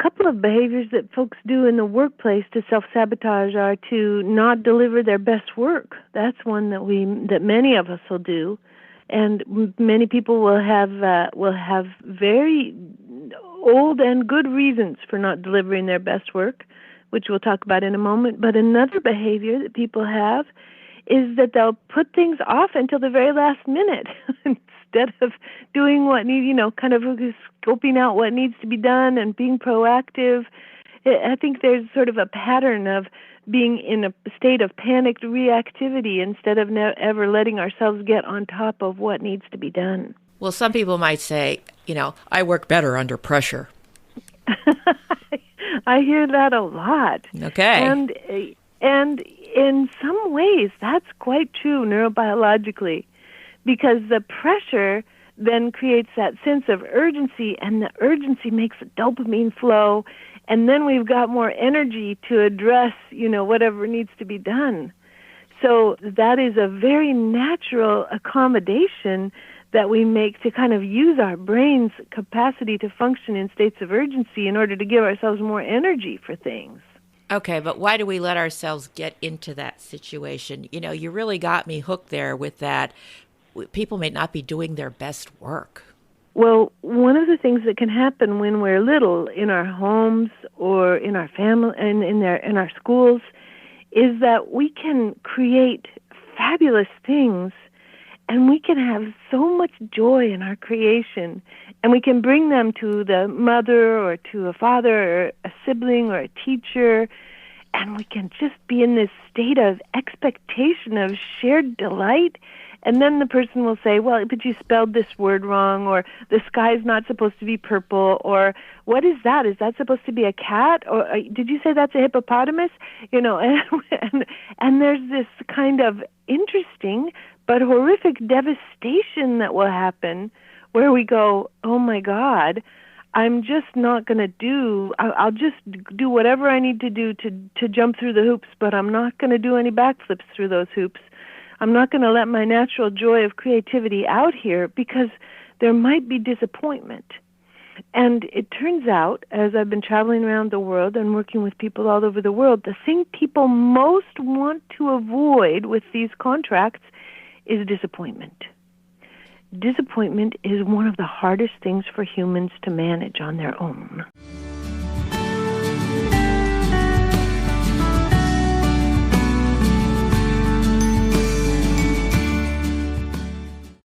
couple of behaviors that folks do in the workplace to self-sabotage are to not deliver their best work. That's one that many of us will do, and many people will have very old and good reasons for not delivering their best work, which we'll talk about in a moment. But another behavior that people have is that they'll put things off until the very last minute instead of doing what kind of scoping out what needs to be done and being proactive. I think there's sort of a pattern of being in a state of panicked reactivity instead of ever letting ourselves get on top of what needs to be done. Well, some people might say, I work better under pressure. I hear that a lot. Okay. And in some ways, that's quite true neurobiologically, because the pressure then creates that sense of urgency, and the urgency makes the dopamine flow, and then we've got more energy to address, whatever needs to be done. So that is a very natural accommodation that we make to kind of use our brain's capacity to function in states of urgency in order to give ourselves more energy for things. Okay, but why do we let ourselves get into that situation? You really got me hooked there with that. People may not be doing their best work. Well, one of the things that can happen when we're little in our homes or in our family and in our schools is that we can create fabulous things, and we can have so much joy in our creation, and we can bring them to the mother or to a father or a sibling or a teacher, and we can just be in this state of expectation of shared delight. And then the person will say, well, but you spelled this word wrong, or the sky's not supposed to be purple, or what is that? Is that supposed to be a cat? Or did you say that's a hippopotamus? And there's this kind of interesting but horrific devastation that will happen where we go, oh my God, I'm just not going to I'll just do whatever I need to do to jump through the hoops, but I'm not going to do any backflips through those hoops. I'm not going to let my natural joy of creativity out here because there might be disappointment. And it turns out, as I've been traveling around the world and working with people all over the world, the thing people most want to avoid with these contracts is disappointment. Disappointment is one of the hardest things for humans to manage on their own.